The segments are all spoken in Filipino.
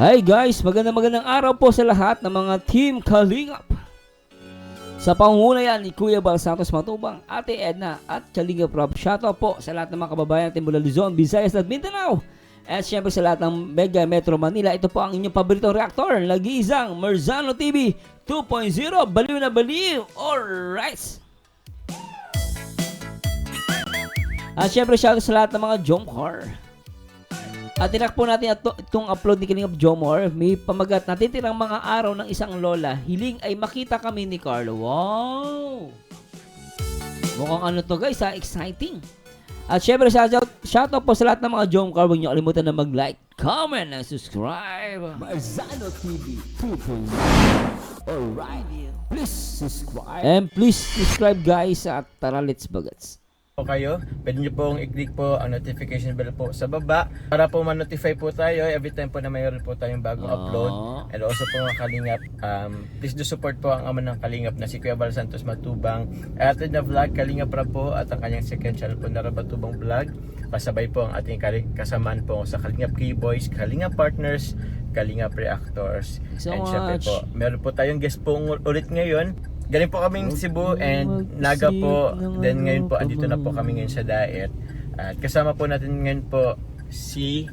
Hi guys, magandang araw po sa lahat ng mga Team Kalingap. Sa pangunguna yan ni Kuya Bal Santos Matubang, Ate Edna at Kalingap Rob. Shoutout po sa lahat ng mga kababayan natin mula Luzon, Visayas at Mindanao. At syempre sa lahat ng Mega Metro Manila, ito po ang inyong paboritong reaktor, nag-iisang Merzano TV 2.0, baliw na baliw. Alright! At syempre shoutout sa lahat ng mga Jomcar. At tinak po natin itong upload ni Kalingap Jomar. May pamagat na titirang mga araw ng isang lola. Hiling ay makita kami ni Carlo. Wow! Mukhang ano to guys ha, exciting. At syempre shoutout po sa lahat ng mga Jomcar. Huwag niyo kalimutan na mag-like, comment, and subscribe. Merzano TV 2.0. Alright, please subscribe. And please subscribe guys at tara let's bagats. Kayo, pwede nyo pong i-click po ang notification bell po sa baba para po ma-notify po tayo every time po na mayroon po tayong bagong upload. And also po mga Kalingap, please do support po ang ama ng Kalingap na si Kuya Bal Santos Matubang, Ate na Vlog, Kalingap Rob po at ang kanyang second channel po na Rabatubang Vlog. Pasabay po ang ating kasamaan po sa Kalingap K-Boys, Kalingap Partners, Kalingap Reactors. And syempre po, meron po tayong guest po ulit ngayon. Galing po kaming Cebu and Naga po. Then ngayon po, andito na po kami ngayon sa Daet. At kasama po natin ngayon po si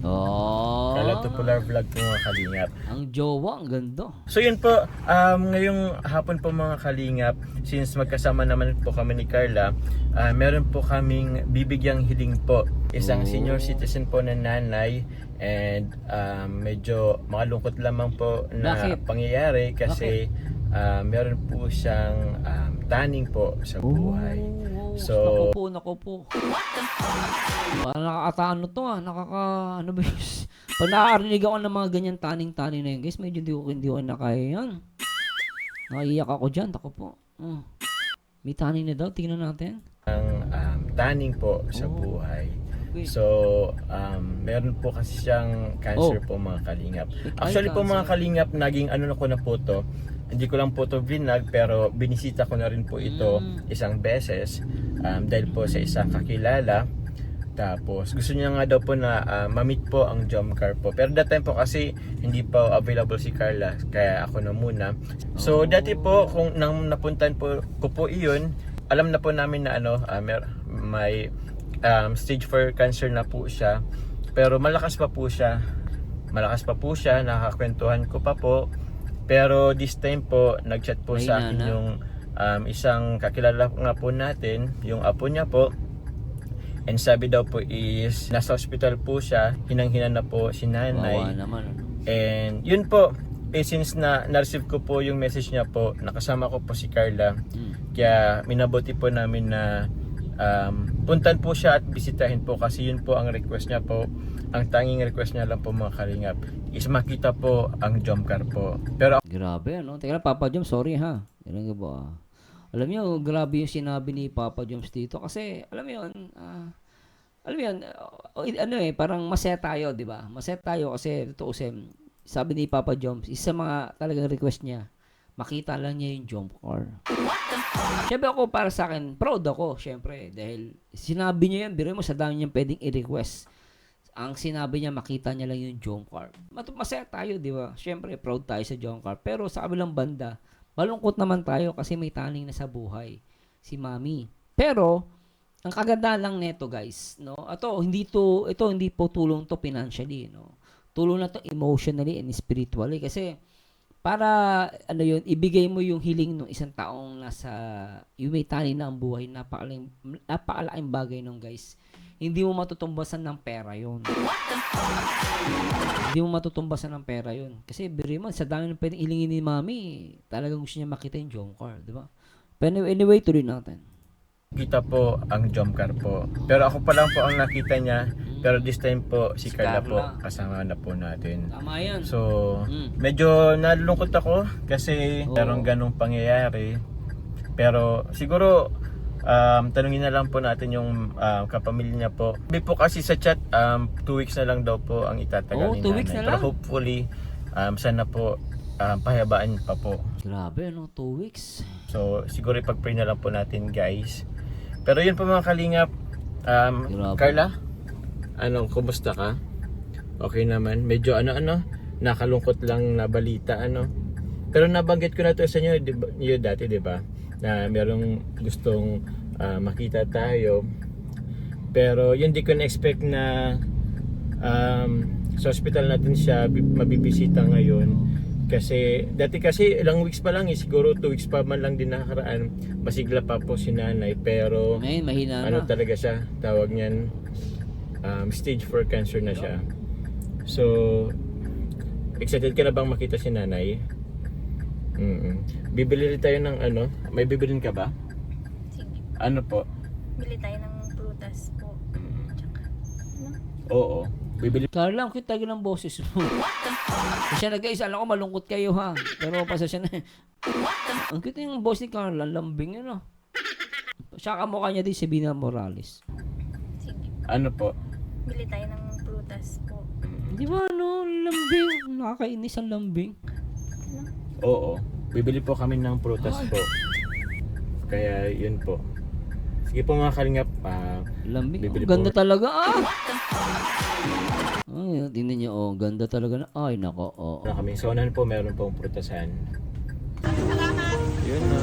Carla Tupular Vlog po mga Kalingap. Ang jowa, ang ganda. So yun po, ngayong hapon po mga Kalingap, since magkasama naman po kami ni Carla, meron po kaming bibigyang hiling po. Isang senior citizen po na nanay and medyo makalungkot lamang po na pangyayari kasi meron po siyang taning po sa buhay. So, naku po. Parang nakakaano to ano ba yun? Pag nakakarinig ako ng mga ganyan taning-taning na yun, guys, medyo hindi ko nakaya yan. Naiiyak ako dyan, tako po. May taning na daw, tingnan natin. Ang taning po sa buhay. So, meron po kasi siyang cancer po mga Kalingap. Actually po mga Kalingap, naging ano na ko na po to. Hindi ko lang po ito vlog pero binisita ko na rin po ito isang beses dahil po sa isang kakilala. Tapos gusto niya nga daw po na ma-meet po ang Jomcar po. Pero that time po kasi hindi pa available si Carla kaya ako na muna. So dati po kung nang napuntan po ko po iyon, alam na po namin na may stage 4 cancer na po siya. Pero malakas pa po siya, nakakwentuhan ko pa po. Pero this time po, nag-chat po sa akin yung isang kakilala nga po natin, yung apo niya po. And sabi daw po is, nasa hospital po siya, hinang-hina na po si nanay. And yun po, since na-receive ko po yung message niya po, nakasama ko po si Carla. Kaya minabuti po namin na puntan po siya at bisitahin po kasi yun po ang request niya po. Ang tanging request niya lang po mga Kalingap is makita po ang Jomcar po. Pero grabe ano. Teka lang, Papa Joms, sorry ha. Ganun ba? Alam niyo, grabe yung sinabi ni Papa Joms dito kasi alam mo yun, parang masaya tayo, di ba? Masaya tayo kasi totoo sabi ni Papa Joms, isa mga talagang request niya, makita lang niya yung Jomcar. Siyempre ako, para sa akin, proud ako, syempre, dahil sinabi niya yan, biro mo sa dami niyang pwedeng i-request. Ang sinabi niya, makita niya lang yung Jomcar. Masaya tayo, di ba? Siyempre, proud tayo sa Jomcar. Pero sa kabilang banda, malungkot naman tayo kasi may taning na sa buhay, si Mami. Pero, ang kagandahan lang neto, guys, no? Ito hindi po tulong to financially, no? Tulong na to emotionally and spiritually kasi para ibigay mo yung hiling ng isang taong nasa yung may taning na ang buhay, napakalaking bagay nung guys. Hindi mo matutumbasan ng pera yun. Kasi biro mo, sa dami ng pwedeng ilingin ni Mami, talagang gusto niya makita yung Jomcar, di ba? Pero anyway, tuloy natin. kita po ang Jomcar po. Pero ako pa lang po ang nakita niya. Pero this time po si Carla po kasama na po natin. Tama yan. So medyo nalulungkot ako kasi merong ganong pangyayari. Pero siguro tanungin na lang po natin yung kapamilya niya po. Sabi po kasi sa chat 2 weeks na lang daw po ang itatagal ni 2 weeks na lang? Pero hopefully sana po pahabaan pa po. Grabe, 2 weeks. So siguro ipag-pray na lang po natin guys. Pero yun po mga Kalingap. Carla, kumusta ka? Okay naman. Medyo nakalungkot lang na balita Pero nabanggit ko na to sa inyo, dati, di ba? Na merong gustong makita tayo. Pero yun, di ko na-expect na sa hospital natin siya mabibisita ngayon. Kasi dati ilang weeks pa lang, siguro 2 weeks pa man lang din nakakaraan, masigla pa po si nanay. Pero Ngayon, mahina na. talaga siya, tawag niyan, stage 4 cancer na siya. So, excited ka na bang makita si nanay? Bibili rin tayo ng may bibilin ka ba? Sige. Ano po? Bili tayo ng prutas po. Tsaka, Oo. Bibili. Carla, ang cute talaga ng boses mo. Kasi guys, alam ko malungkot kayo ha. Pero pasasya na. Ang cute yung boss ni Carla, lambing yun. Siya kamukha niya din si Bina Morales. sige. Ano po? Bili tayo ng prutas po. Di ba lambing? Nakakainis ang lambing. Oo. Bibili po kami ng prutas po. Kaya yun po. Sige po mga kalingap. Lambing. Bibili Ang ganda po. talaga Ay, tingnan niyo ganda talaga na. Ay, nako, Kami. So, po meron pong prutasan. Yun na.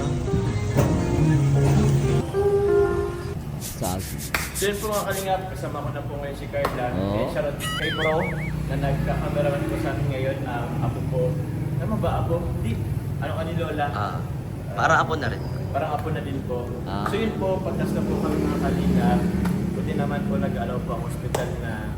Salty. So yun po mga kalingap, kasama ko na po ngayon si Carla. Oo. And shoutout kay Bro na nagkakameraman po sa amin ngayon. Apo po. Tama ba apo? Hindi. Ano ka ni Lola? Para apo na rin. Parang apo na din po. Ah. So yun po, pagkas na po kami mga kalingap, buti naman po nag-allow po ang hospital na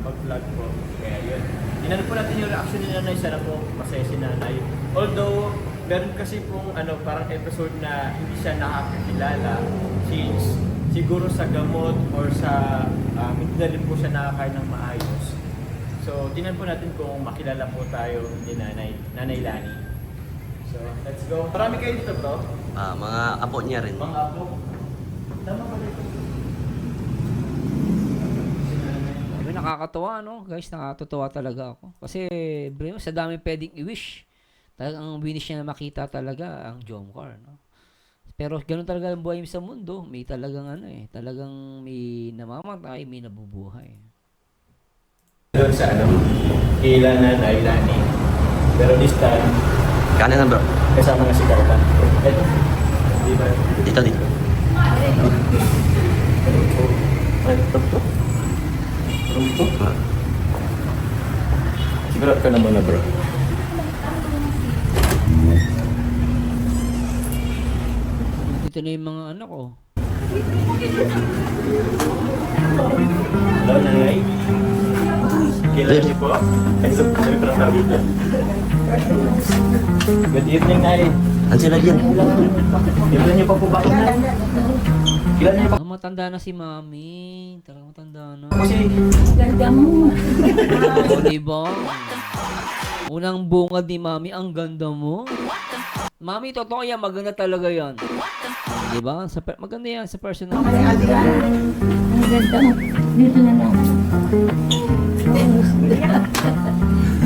mag-vlog po. Kaya yun. Inano po natin yung reaction ni nanay. Sana po masaya si nanay. Although, meron kasi pong parang episode na hindi siya nakakakilala since siguro sa gamot or sa hindi na rin po siya nakakain ng maayos. So, tingnan po natin kung makilala po tayo ni Nanay Lani. So, let's go. Marami kayo dito, bro? Mga apo niya rin. Mga apo. Tama ba dito? Sabi, nakakatuwa, guys, nakakatuwa talaga ako. Kasi, bro, sa dami pwedeng i-wish. Talagang wish niya na makita talaga ang Jomcar, Pero ganun talaga ang buhay sa mundo. May talagang talagang may namamatay, may nabubuhay. Doon sa kila Nanay Lani. Pero this time, Kanan na bro. kasama nga si Carla. Ito. Di ba? Dito, dito. Sigurado ka naman na, bro. Dito na yung mga anak, Hello, Nanay. Kilala niyo po? Ay, sabi parang tawag dito. Good evening, Nay. Ano sila dyan? Kilala niyo pa po ba ako, Nay? Kilala niyo pa matanda na si Mami. Talagang matanda na. kasi O, diba? Unang bungad ni Mami, ang ganda mo. Mami, totoo yan. Maganda talaga yan. Diba? Maganda yan sa personal. Ang ganda mo. Dito na lang.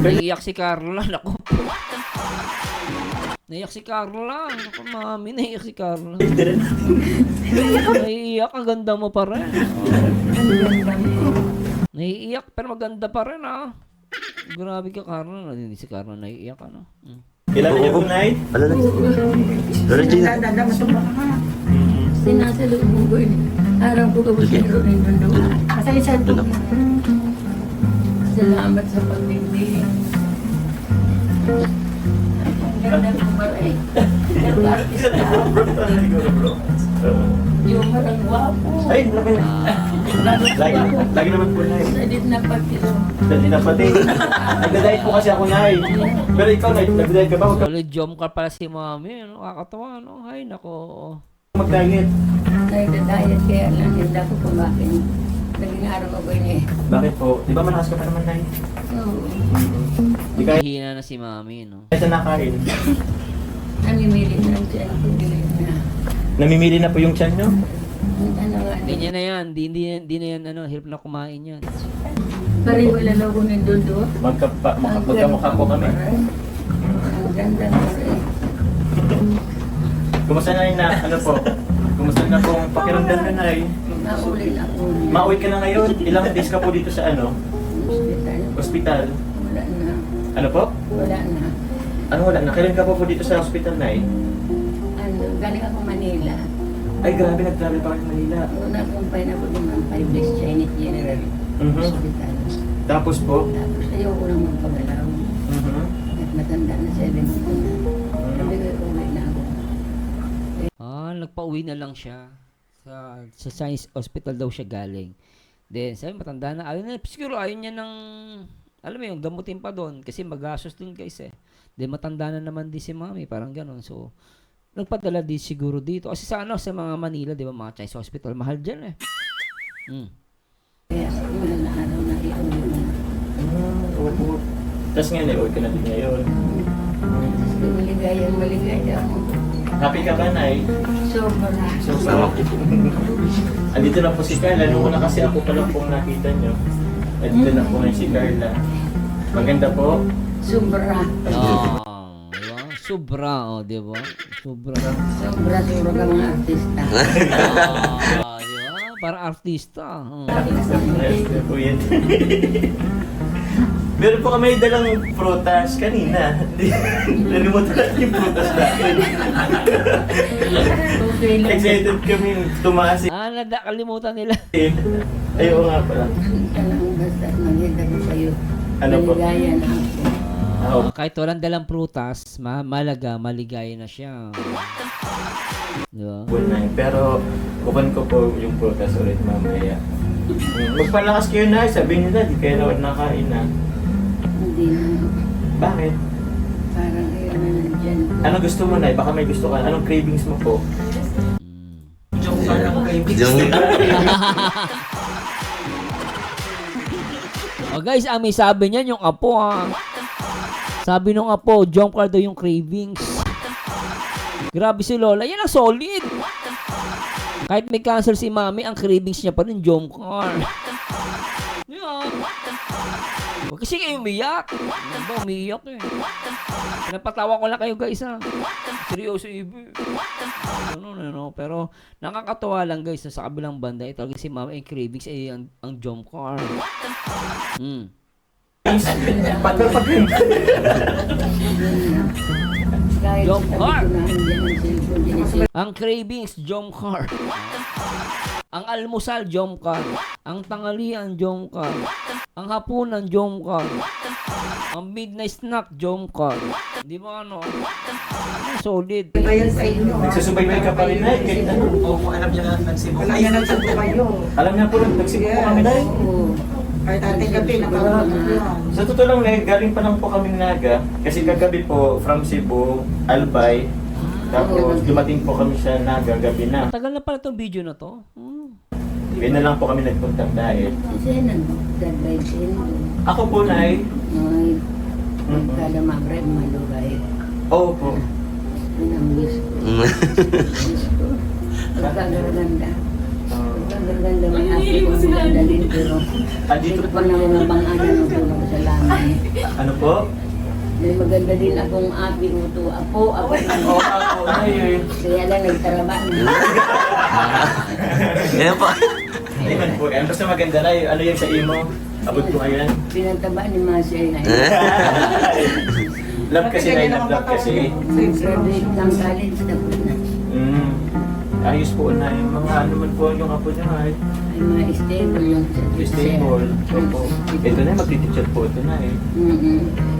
Naiiyak si Carla. Naku. Naiiyak si Carla. Naku, Mami, naiiyak si Carla. Naiiyak. Ang ganda mo pa rin. Naiiyak, pero maganda pa rin, Grabe ka, Carla. Hindi si Carla naiiyak, kilala niyo po, Nay? Ano na? Lola Gina. Sinasalubong ko yun. Araw ko kapag rin doon. Masaya Doon ako. Salamat sa pagbibihin. Ang ganda ng maray. Yung marang gwapo. Ay, lagi naman po, Nay. Sadit na pati. Dali na pati. Nagda-diet po kasi ako, Nay. Pero ikaw, Nay, nagda-diet ka ba? Huwag ka Solid Jomcar pala si Mami. Kakatawa, Ay, nako. mag-diet. Nagda-diet kaya lang hindi ako kumakin. Naging araw ko niya. Bakit po? Di ba malakas ka pa naman, Nay? Oo. Di ka Hihina na si Mami, sa nakain. Namimili na lang siya. Na. Namimili na po yung tiyan nyo? Ano nga. Ganyan na yan. Di na yan, hirap na kumain yan. Pareho lang ako ng dundo. Magkamukha po kami. Ang ganda na rin. Kumusta na yun na, Kumusta na pong pakiramdam na, Nay? Mauli na ako. Mauwi ka na ngayon. Ilang days ka po dito sa Hospital. Ospital? Wala na. Ano po? Wala na. Ano wala na? Kailan ka pa po dito sa hospital na Galing ako Manila. Ay, grabe, nag-travel pa kayo sa Manila. Una kumpay na ko din ng 5 days Chinese General Mhm. Hospital. Tapos po? Tapos ayoko nang magpagalaw. Mhm. At matanda na 70 na. Sabi ko, uwi na ako. Nagpa-uwi na lang siya. Sa Chinese hospital daw siya galing. Then, sabi, matanda na. Ayun na, siguro ayaw niya ng, alam mo yung gamutin pa doon. Kasi magastos din guys eh. Then, matanda na naman din si mami. Parang ganon. So, nagpadala din siguro dito. Kasi sa mga Manila, di ba, mga Chinese hospital, mahal dyan eh. Kaya wala na araw na iuwi na. Opo. Tapos ngayon, naiuwi ka na din ngayon. Maligaya ako. Happy ka ba, Nay? Sobra. So, andito na po si Carla. Noong una kasi ako pa lang pong nakita nyo. Andito na po ngayon si Carla. Maganda po. Sobra. Di ba? Sobra, di ba? Sobra. Sobra ka mga artista. Di ba? Para artista. Yes, po yan. Meron po kami dalang prutas kanina. Nalimutan natin yung prutas natin. Okay lang. Excited kami tumaas. Nakalimutan nila. Ayaw nga pala. Talagang basta maganda ko sa'yo. Ano po? Maligaya na ako. Kahit walang dalang prutas, maligaya na siya. Di ba? Pero bukan ko po yung prutas ulit mamaya. Magpalakas kayo na, sabihin nila, di kayo naman nakain na. Hindi na. Bakit? Parang ayaw na nandyan. Ano gusto mo na? Baka may gusto ka. Anong cravings mo po? Yung... Guys, may sabi niyan yung apo Sabi nung apo, jump car daw yung cravings. Grabe si Lola, yan ang solid. Kahit may cancer si mami, ang cravings niya pa rin jump car. Yan. Huwag kasi kayo umiyak. Ano ba, umiyak eh. Pinapatawa ko lang kayo guys Seryoso ibi. Ano. Pero nakakatawa lang guys sa kabilang banda. Ito si mami, ang cravings ay ang jump car. Kahit Jump sabi car. ko na andyan ang cellphone, dyan Ang cravings, jump car. Ang almusal, jump car. Ang tanghalian, jump car. Ang hapunan, jump car. Ang midnight snack, jump car. Di ba solid. Nagsusubaybay ka pa rin na kahit ano. Opo, alam niya na nagsibo. Alam niya nagsabi kayo. Alam niya po, nagsipo po kami na Kahit ating gabi, nakarating yan. Sa totoo lang, galing pa lang po kaming Naga. Kasi kagabi po, from Cebu, Albay. Tapos dumating po kami sa Naga, gabi na. Tagal na pala itong video na to. Kaya na lang po kami nagpunta dahil. Kasi nag-drive din. Ako po, Nay. Kada mag-drive, malugay. Oo po. Yun ang wish ko. Wish ko. Pagkaganda. Pagkaganda may ate ko dalhin pero Andito ito pa na mga bang-ana ng tulong sa langit. Ano po? May maganda din akong api uto. Ako. Oo, ako, Nay. Kaya lang nagtaraba na. Yan po. Ayun po. Yan. Basta maganda na. Ano yan sa imo? Abot ko ngayon. Pinataba ni Masay na Love kasi, Nay. Love kasi. graduate ng college tapos na. Ayos po na yung mga ano man po yung apo niya ay Ay mga stable yung stable. Opo. Ito na, magtiteacher po ito na eh.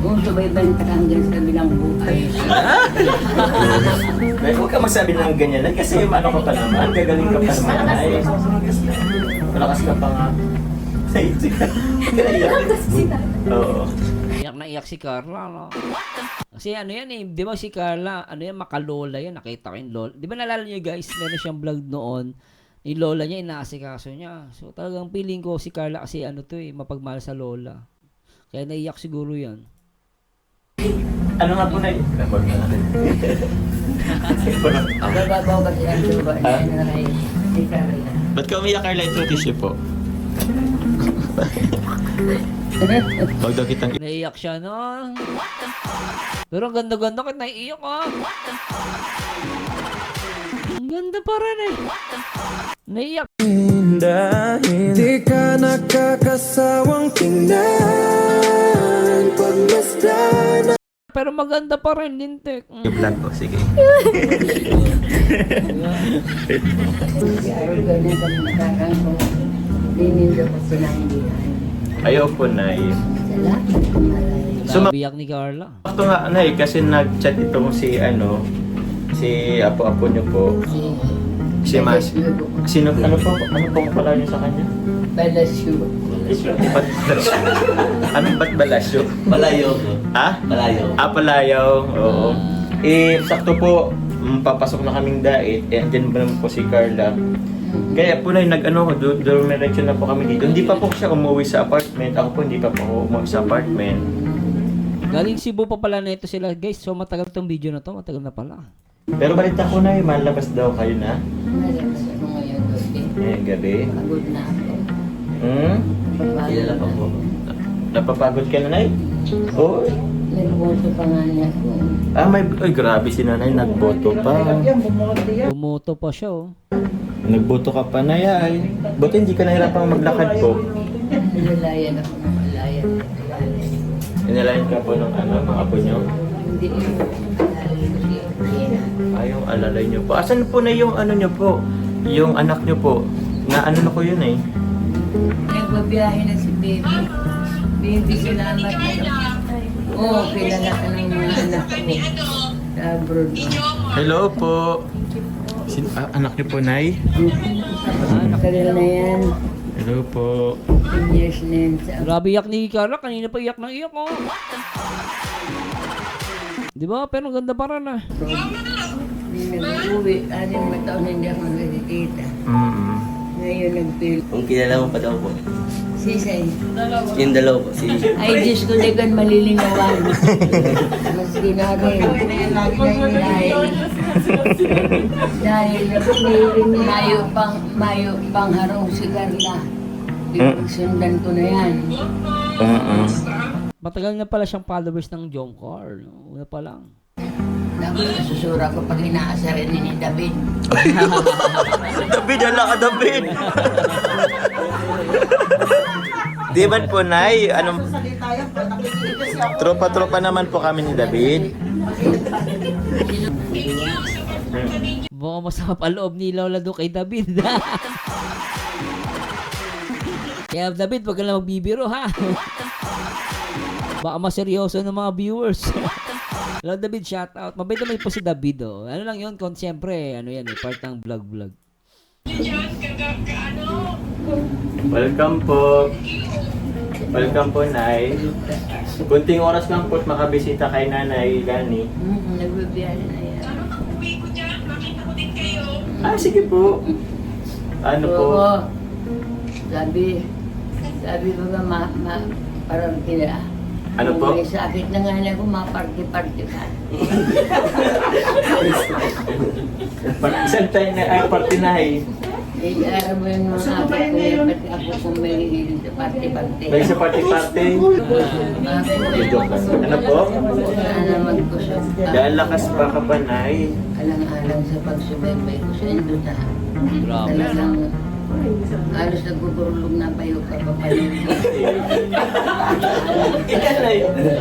Kung subayban ka hanggang sa bilang buhay. Huwag ka magsabi ng ganyan Nay, kasi ano ka pa naman, gagaling ka pa naman ay. Malakas ka pa nga. Oo. Iyak na iyak si Carla, no? Kasi ano yan di ba si Carla, makalola yan, nakita ko yung lola. Di ba nalala niyo guys, meron siyang vlog noon, yung lola niya, inaasikaso niya. So talagang feeling ko si Carla kasi mapagmahal sa lola. Kaya naiyak siguro yan. Ano nga po na yun? Bababaw ba siya ang luba na nakay si Carla? Ba't ka umiyak, Carla? Ito tissue po. Huwag daw kitang... Naiyak siya, no? Pero ang ganda-ganda kahit naiiyak, Ang ganda pa rin, Naiyak. dahil di ka nakakasawang tingnan pagmasdan. Pero maganda pa rin, Lintek. I-vlog ko, sige. Araw ganyan kami nakakang dinin daw ko pinanggihan. Ayaw po, Nay. Salamat kumalay. Suma- Biyak ni Carla. Ito nga, Nay, kasi nag-chat itong si apo-apo niyo po. Si Mas. Sino, ano pong pala niyo sa kanya? Balasyo. Anong ba't balasyo? Palayo. Ha? Palayo. Palayaw, oo. Sakto po, papasok na kaming dait, andyan ba naman po si Carla. Kaya po na dumiretso na po kami dito. Hindi pa po siya umuwi sa apartment. Ako po hindi pa po ako umuwi sa apartment. Galing Cebu pa pala na ito sila, guys. So matagal tong video na to, matagal na pala. Pero balita ko na malabas daw kayo na. Nalabas ako ngayon doon. Gabi. Pagod na ako. Kilala pa po. Napapagod ka na, Nay? Oo. Nagboto pa nga niya ako. Ay, grabe si Nanay, nagboto pa. Bumoto pa siya, oh. Nagboto ka pa, Nay, ay. Buti hindi ka nahirapang maglakad po. Nilalayan ako ng malayan. Inalayan ka po ng mga apo nyo. Hindi ko nalalayan ko siya. Ay, yung alalay nyo po. Asan po na yung nyo po? Yung anak nyo po? Na na ko yun eh. Nagbabiyahe na si Baby. Baby, salamat na. Oo, kilala ka ng mga anak ko. Sa abroad mo. Hello po. Anak nyo po, Nay? Matagal na yan. Hello po. 10 years na yan sa Grabe iyak ni Carla, kanina pa iyak ng iyak, oh. Di ba? Pero ang ganda pa rin, ah. abroad. Hindi nag-uwi. 6 na taon hindi ako nagkikita. Ngayon nag-feel. Kung kilala mo pa daw po. Sisay. Yung dalawa po. Si Ay, Diyos ko, ligan malilinawan. Maski na rin. Dahil mayo pang harong si Carla. Ipagsundan ko na yan. Matagal na pala siyang followers ng Jomcar, no? Una pa lang. Susura ko pag inaasarin ni David. David, ala ka, David! Di ba po, Nay? Tropa-tropa naman po kami ni David. Baka masama pa loob ni Lola do kay David. Kaya David, wag ka lang magbibiro, ha? Baka maseryoso ng mga viewers. Hello David, shout out. Mabait naman po si David, oh. Ano lang yun, siyempre, ano yan, part ng vlog. Welcome po. Welcome po, Nay. Kunting oras lang po at makabisita kay Nanay Lani. Nagbabiyahe na yan. Sige po. Ano po? Oo. Sabi ko nga, parang kila. Ano po? May sakit na nga na ako, maparty-party ka. Isang tayo na party na eh. Alam mo yung mga apat ko yan, pati ako kung may hihilig sa party-party. May sa party-party. Joke lang. Ano po? Sana magkusog ka. Dahil lakas pa ka pa, Nay. Alang-alang sa pagsubaybay ko sa indutahan. Grabe. Talagang halos nagugurulog na payo ka pa pa yun.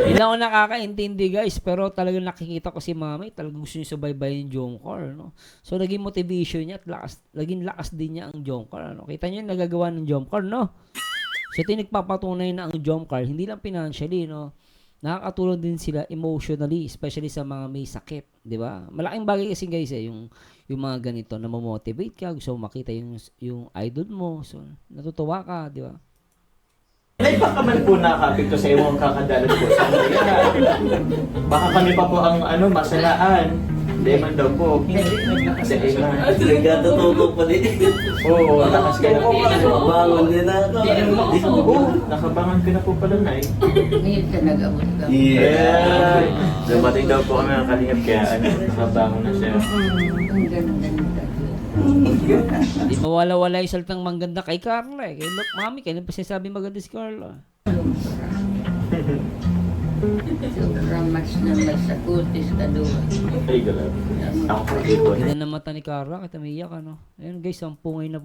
Ilang ako nakakaintindi, guys, pero talagang nakikita ko si Mami, talagang gusto niya subaybayin yung Jomcar, no? So, naging motivation niya at naging lakas din niya ang Jomcar, no? Kita niyo yung nagagawa ng Jomcar, no? So, ito yung nagpapatunay na ang Jomcar, hindi lang financially, no? Nakakatulong din sila emotionally, especially sa mga may sakit, di ba? Malaking bagay kasi, guys, yung mga ganito na mamotivate ka, gusto mo makita yung idol mo, so, natutuwa ka, di ba? Nay, baka man po nakapito sa iwang kakadalat po sa kaya. Baka kami pa po ang masalaan. Hindi man daw po. Kasi nagkatututo pa din. Oo, lakas ka na po. Bangon din na ako. Oo, nakabangan ka na po pala, Nay. Ngayon ka nag-abot ka. Yeah. Dumating daw po kami ng kalingap kaya nakabangon na siya. Ang ganda-ganda. Di mawala-wala yung salitang mangganda kay Carla, eh. Kay Mami, kailan pa sinasabi maganda si Carla? Sobrang mas na mas sa kutis ka doon. Ay, galap. Ako po dito. Ganda ng mata ni Carla, kita umiyak ano. Ayun guys, ang pungay na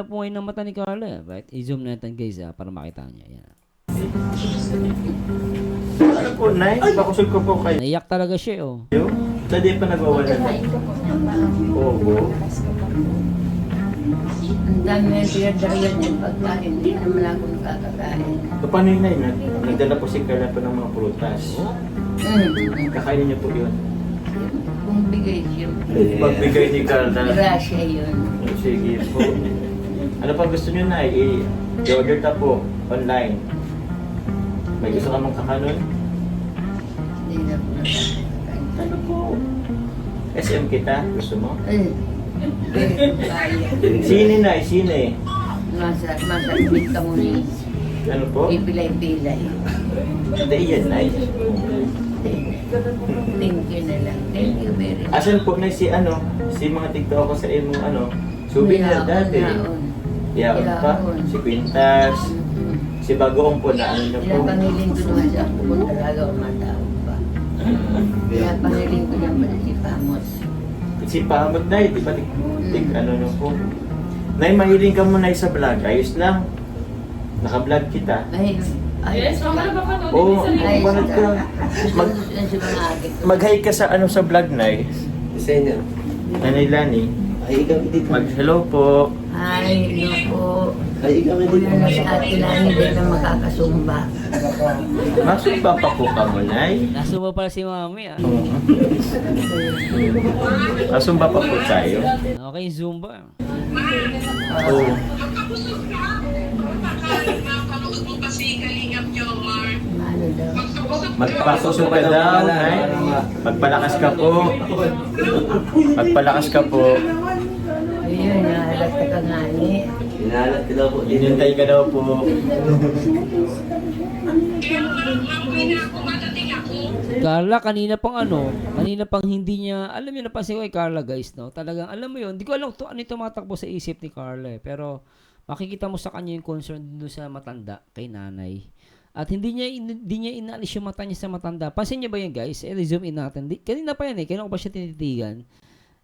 pungay ng mata ni Carla. Right? I-zoom natin guys para makita niya. Yan. Ano po, Nay? Pakusog ko po kayo. Naiyak talaga siya oh. Dati pa nagwawala na. Oo. Ang dami na pinadala ng pagkain, hindi naman ako nakakakain. So, paano yun, Nay? Nagdala po si Carla po ng mga prutas. Kakainin niyo po yun. Kung bigay siyempre. Pagbigay ni Carla. Grasya yun. Sige po. Ano pa gusto niyo, Nay? I-order ta po online. May gusto ka mong kakanon? Hindi na po nakakakain. Ano po? SM kita? Gusto mo? Ay, kaya. Sine, Nay? Sine? Masakit ka muna. Ano po? Ipilay-pilay. Hindi yan, Nay. Thank you na lang. Thank you very much. Asan po, Nay, si ano? Si mga TikTok ko sa imong ano? Souvenir dati. Yaon pa. Si Quintas. Si Bagoong po na ano na po. Pinapangiling ko naman siya kung talaga umatao pa. Pinapangiling ko naman si Pamos. Si Pahamot, Nay, di ba? Ano na po. Nay, mahiling ka mo, Nay, sa vlog. Ayos lang. Naka-vlog kita. Ay, Yes, mamala ba ka to? Oo, ay, bakit ka? Mag-hi ka sa ano sa vlog, Nay. Isa niya. Nanay Lani. Ay, ikaw dito. Mag-hello po. Hi, hello po. Ay, ikaw dito. Una na si Ate Lani din na makakasumba. Masumba pa po ka mo, Nay. Nasumba pala si Mami ah. Masumba pa po tayo. Okay, Zumba. Oo. Ano daw? Magpasuso ka daw, Nay. Magpalakas ka po. Magpalakas ka po. Ayun, nahalata ka nga ni. Hinahanap ka daw po dito. Inintay ka daw po. Carla, kanina pang hindi niya, alam niyo napansin ko kay Carla guys, no? Talagang, alam mo yun, hindi ko alam ano yung tumatakbo sa isip ni Carla eh. Pero, makikita mo sa kanya yung concern doon sa matanda, kay nanay. At hindi niya inaalis yung mata niya sa matanda. Pansin niyo ba yan guys? Zoom in natin. Kanina pa yan eh, kanina ko pa siya tinitigan.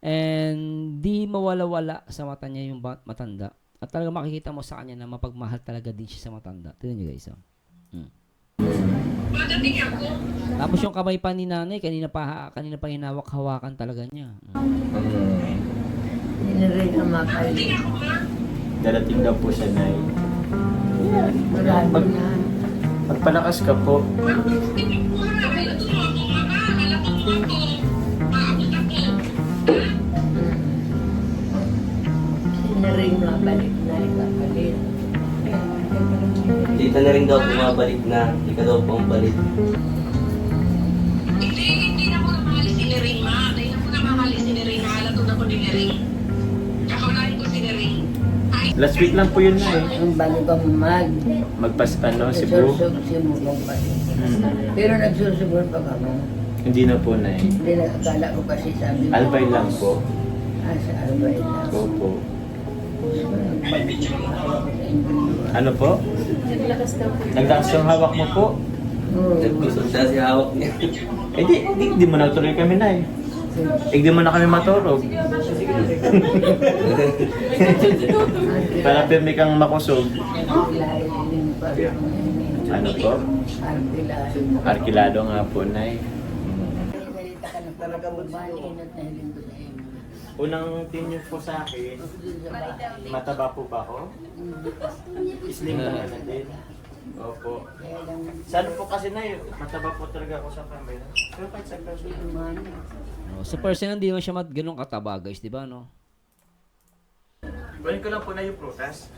And, di mawala-wala sa mata niya yung matanda. At talaga makikita mo sa kanya na mapagmahal talaga din siya sa matanda. Tignan niyo guys, oh. Tapos yung kamay pa ni nanay, kanina pa hinawak-hawakan talaga niya. Hindi na rin ang makalit. Darating daw po siya, Nay. Marami na. Magpalakas ka po. Hindi na rin mabalik na ikapalit. Dito na rin daw bumabalik na. Ikaw daw po ang palit. Hindi na ko na mahalis si Nering, ma. Hindi na ko na mahalis si Nering. Nahalatod ako ni Nering. Kakaunahin ko si Nering. Last week lang po yun, Nay. Ang bago ka Magpas, Cebu. Sumubong pa. Pero nagsusubon pa ka mo. Hindi na po, Nay. Hindi na akala ko kasi sabi mo. Albay lang po. Sa albay lang. Opo. Ano po? Naglakas yung hawak mo po? Oo. Nagpusog siya si hawak niya. Eh di mo na tuloy kami, Nay. Di mo na kami maturog. Para pirmi kang makusog. Ano po? Arkilado nga po, Nay. Unang tingin po sa akin, mataba po ba ako? Slim naman na din. Opo. Sa ano po kasi, Nay, mataba po talaga ako sa camera. Pero kahit sa personal. Sa person hindi naman siya ganun kataba guys, di ba no? Balik ko lang po na yung prutas.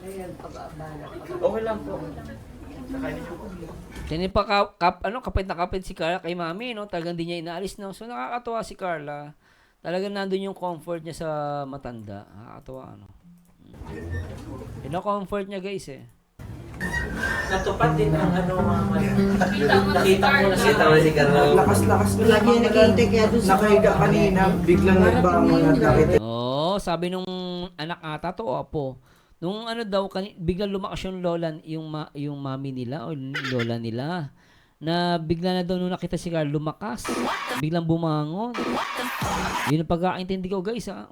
Okay lang po. Nakainin niyo po. Kaya pa kapit na kapit si Carla kay Mami, no? Talagang di niya inaalis, no? So nakakatuwa si Carla. Talagang nandun yung comfort niya sa matanda. Nakakatuwa, ano? Ino-comfort niya guys eh. Natupad din ang ano mga nakita mo na Kita mo si Carlo. Lakas-lakas na lagi naghihintay kaya doon sa nakahiga kanina, biglang nagbangon at nakita. Oo, sabi nung anak ata to, apo. Nung ano daw, biglang lumakas yung lola, yung mami nila o lola nila. na bigla na daw nung nakita si Carl, lumakas. Biglang bumangon. Yun ang pagkakaintindi ko, guys, ha.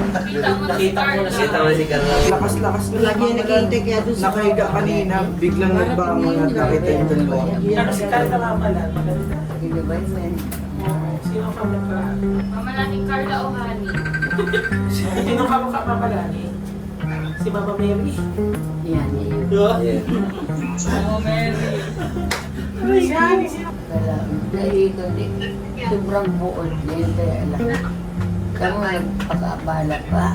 Nakita mo na si Kita mo si Carla. Lakas-lakas na lagi yan naghihintay kaya doon nakahiga kanina, biglang nagbangon at nakita yung dalawa. Pero si Carla nga pala. Hindi ba yun? Sino ka ba? Mamalaking Carla o Honey? Sino ka mo kapapalani? Si Mama Mary. Yan, yan. Yeah. Mama Mary. Wala. Dahil ito, sobrang buod. Yan tayo alam. Kaya nga, pagkabala pa.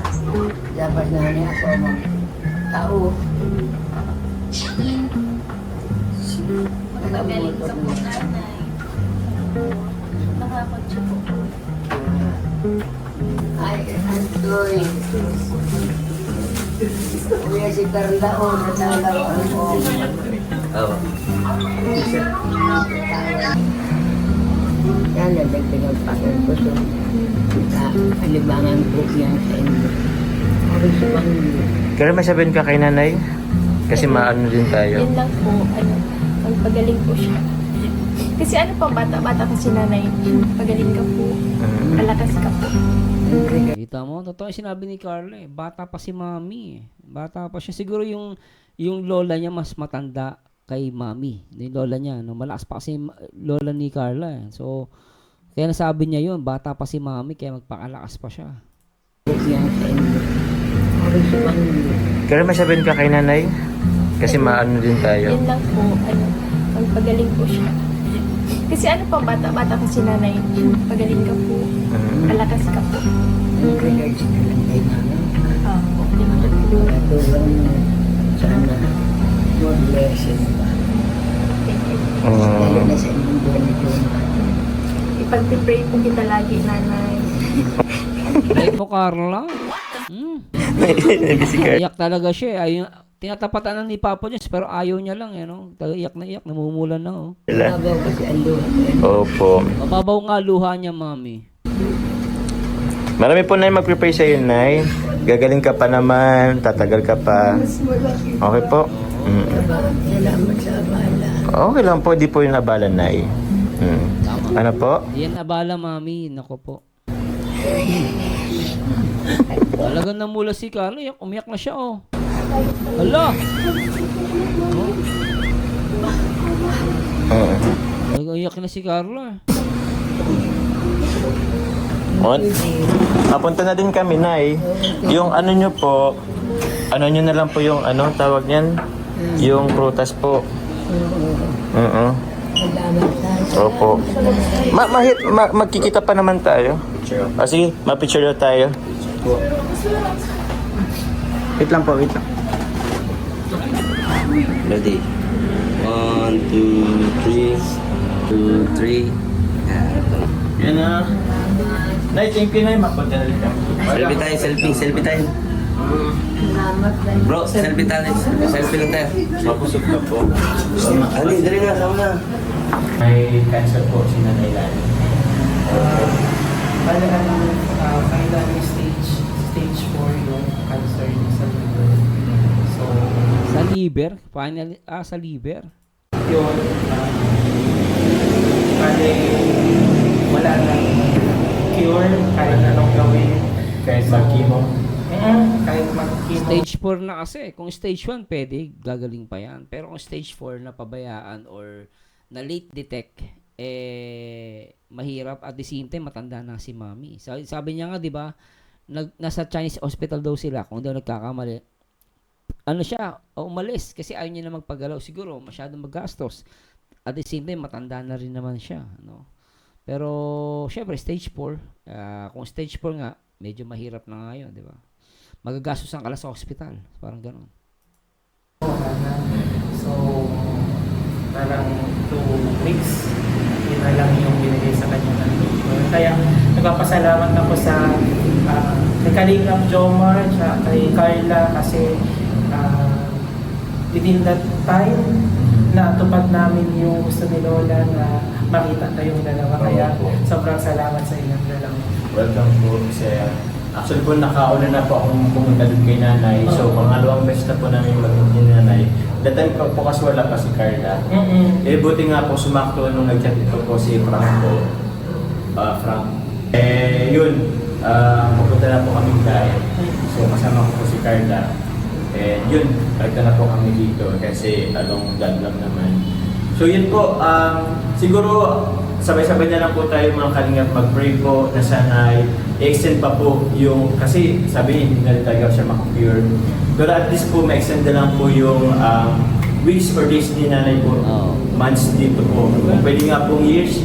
Dapat na niya ako mag-tao. Magagaling ka po, nanay. Nakakotse po. Ay, Antoy. Kuya si Carla, natalawan ko. Oo. Yan, nagdagdagan pa ko gusto. Alibangan po yan sa inyo. Oras bang Pero may sabihin ka kay nanay? Kasi maano din tayo. Yun lang po, magpagaling po siya. Kasi ano pa, bata-bata pa si nanay. Pagaling ka po. Malakas ka po. Kita mo, totoo yung sinabi ni Carla, eh. Bata pa si Mami, eh. Bata pa siya. Siguro yung lola niya mas matanda kay Mami. Yung lola niya, no? Malakas pa kasi lola ni Carla, eh. So, kaya nasabi niya yun, bata pa si Mami, kaya magpakalakas pa siya. yan sa inyo. Oras bang Pero may sabihin ka kay nanay? Kasi maano din tayo. Yun lang po, magpagaling po siya. Kasi ano pa, bata-bata pa si nanay. Pagaling ka po. Malakas ka po. regards na lang kay mama. Opo. Tulong sana more blessing pa. Lalo na sa inyong buwan ito. Ipag-pray po kita lagi, nanay. Ay mo, Carla. Iyak talaga siya, eh. Ayun, tinatapatan na ni Papa Diyos, pero ayaw niya lang, eh, no? Iyak na iyak, namumulan na, oh. Mabaw kasi ang luha. Opo. Mababaw nga luha niya, Mami. Marami po na yung mag-prepare sa'yo, Nay. Gagaling ka pa naman, tatagal ka pa. Okay po? Salamat sa abala. Okay lang po, di po yung abala, Nay. Ano po? Yan abala, Mami. Nako po. Talagang namula si Carla. Umiyak na siya, oh. Hala! Talagang umiyak na si Carla. Papunta na din kami, Nay. Yung ano nyo po, ano nyo na lang po yung ano, tawag niyan? Yung prutas po. Salamat sa Opo. Magkikita pa naman tayo. Sige, ma-picture na tayo. Wait lang po, wait lang. Ready? 1, 2, 3. 2, 3. Yan na. Nay, thank you, Nay. Mapunta na rin kami. Selfie tayo, selfie tayo. salamat na Bro, selfie tayo. Selfie lang tayo. Mapusog na po. Ali, dali na, sama na. May cancer po si Nanay Lani. Bale, kailangan stage 4 yung cancer niya sa liver. So, Sa liver? Finally, sa liver. yun, bale, wala nang cure, kahit anong gawin. Kahit mag-chemo. Kahit mag-chemo. Stage 4 na kasi. Kung stage 1, pwede, gagaling pa yan. Pero kung stage 4 na pabayaan or na late detect, mahirap. At the same time, matanda na si Mami. Sabi niya nga, di ba, nasa Chinese hospital daw sila, kung daw nagkakamali. Ano siya, umalis kasi ayaw niya na magpagalaw. Siguro, masyadong maggastos. At the same time, matanda na rin naman siya. No? Pero, syempre, stage 4, kung stage 4 nga, medyo mahirap na nga yun, di ba? Magagastos ang kala sa hospital. Parang gano'n. So, parang 2 weeks, yun na lang yung binigay sa kanya ng doctor. Kaya, nagpapasalamat ako sa kay Kalingap Jomar, at kay Carla, kasi within that time, natupad namin yung gusto ni Lola na makita tayong dalawa. Kaya, sobrang salamat sa inyong dalawa. Welcome po, sir. Actually po, nakauna na po akong pumunta doon kay Nanay. So, pangalawang beses na po namin mag-meet ni Nanay. that time po kasi wala pa si Carla. Mm-mm. Buti nga po sumakto nung nag-chat ito po si Franco. Frank. Yun, pupunta na po kami dahil. So kasama ko po si Carla. Yun, balik na po kami dito kasi along that lang naman. So yun po, siguro sabay-sabay na lang po tayo mga kalingap mag-pray po na sana ay i-extend pa po yung, kasi sabi hindi na talaga siya makapure. Pero at least po ma-extend na lang po yung weeks or days ni nanay po, months dito po. Kung pwede nga pong years,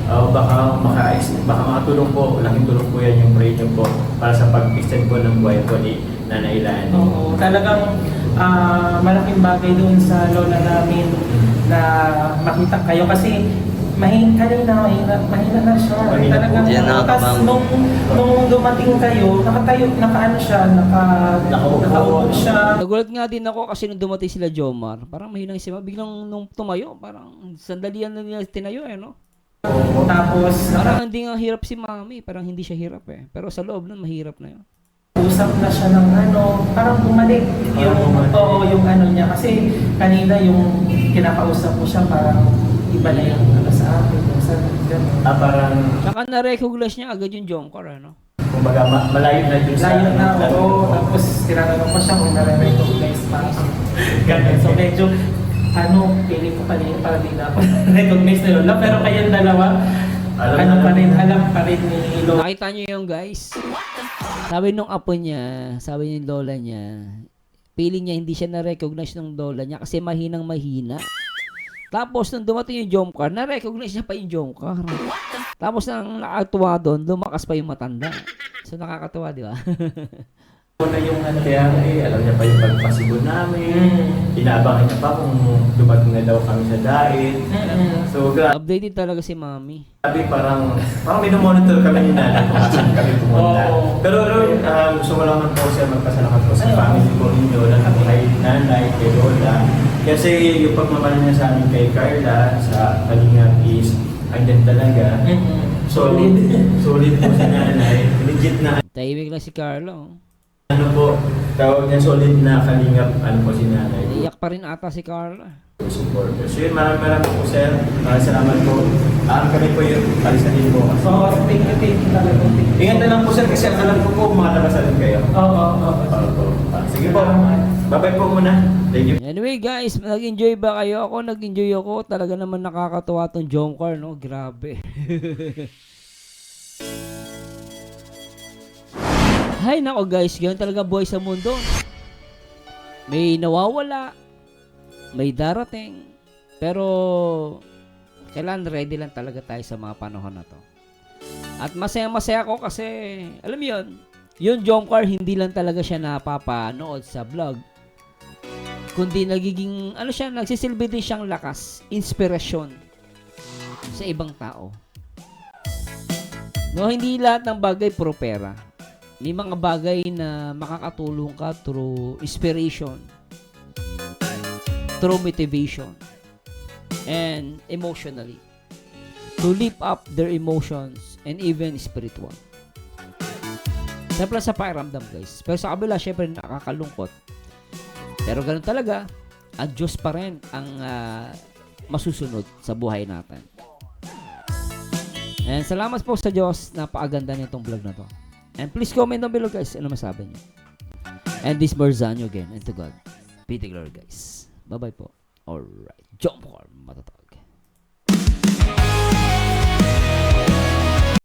baka makatulong po, laking tulong po yan yung pray niyo po para sa pag-extend po ng buhay po ni Nanay Lani. Oo, talagang malaking bagay doon sa lola namin na makita kayo kasi mahina na siya. Mahina po. Talagang Yan, tapos nung dumating kayo, nakaano siya, nakaupo siya. Nagulat nga din ako kasi nung dumating sila Jomar, parang mahinang si Mami. Biglang nung tumayo, parang sandalian na nila tinayo no? Tapos Parang hindi nga hirap si Mami, parang hindi siya hirap Pero sa loob nun, mahirap na yun. usap na siya ng parang bumalik yung ano niya kasi kanina yung kinakausap mo siya parang iba na yung sa akin, yung sa gano'n. Parang, Tsaka na-recognize niya agad yung Jomcar, kumbaga, malayo na dun sa... Layo na ako, tapos tinatanong ko siya kung nare-recognize pa. Ganun. So medyo, feeling ko kanina parang di na ako recognize na Lola. Pero kayong dalawa, alam pa rin ni Lola. Nakita niyo yung guys. Sabi nung apo niya, sabi ni lola niya, feeling niya hindi siya na-recognize ng lola niya kasi mahinang mahina. Tapos nung dumating yung Jomcar, na-recognize niya pa yung Jomcar. Tapos nang nakatuwa doon, lumakas pa yung matanda. So nakakatuwa, di ba? Una yung kaya alam niya pa yung pagpasibo namin. Inaabangan niya pa kung dumating na daw kami sa diet. So grabe, Updated talaga si Mami. parang minomonitor kami ni nanay kung saan kami pumunta. Pero gusto ko lang po sir magpasalamat po sa family po ninyo, kay nanay, kay Lola. Kasi yung pagmamahal niya sa amin kay Carla, sa Kalingap is andyan talaga. Solid po si nanay. Legit na Tahimik lang si Carlo. po, tawag niya solid na Kalingap po si nanay. Iyak pa rin ata si Carla. Supporters. So yun, maraming po sir. Salamat po. Kami po yung alisan din po. So, thank you talaga. Ingat na lang po sir kasi alam ko po makalabasan kayo. Oo. Sige po. Bye-bye po muna. Thank you. Anyway guys, nag-enjoy ba kayo? Ako nag-enjoy ako. Talaga naman nakakatuwa tong Jomcar, no? Grabe. Hay nako guys, ganyan talaga buhay sa mundo. May nawawala, may darating, pero kailan ready lang talaga tayo sa mga panahon na to. At masaya-masaya ako kasi, alam mo yun, yung Jomcar hindi lang talaga siya napapanood sa vlog, kundi nagiging, nagsisilbi din siyang lakas, inspirasyon sa ibang tao. No, hindi lahat ng bagay puro pera. May mga bagay na makakatulong ka through inspiration, through motivation, and emotionally. To lift up their emotions and even spiritual. Siyempre sa pakiramdam guys. Pero sa kabila, syempre nakakalungkot. Pero ganun talaga, ang Diyos pa rin ang masusunod sa buhay natin. And salamat po sa Diyos na paaganda nitong vlog na to. And please comment down below guys, ano masabi niyo. And this Barzanyo again, and to God be the glory guys. Bye bye po. Alright, Jomcar, matatas.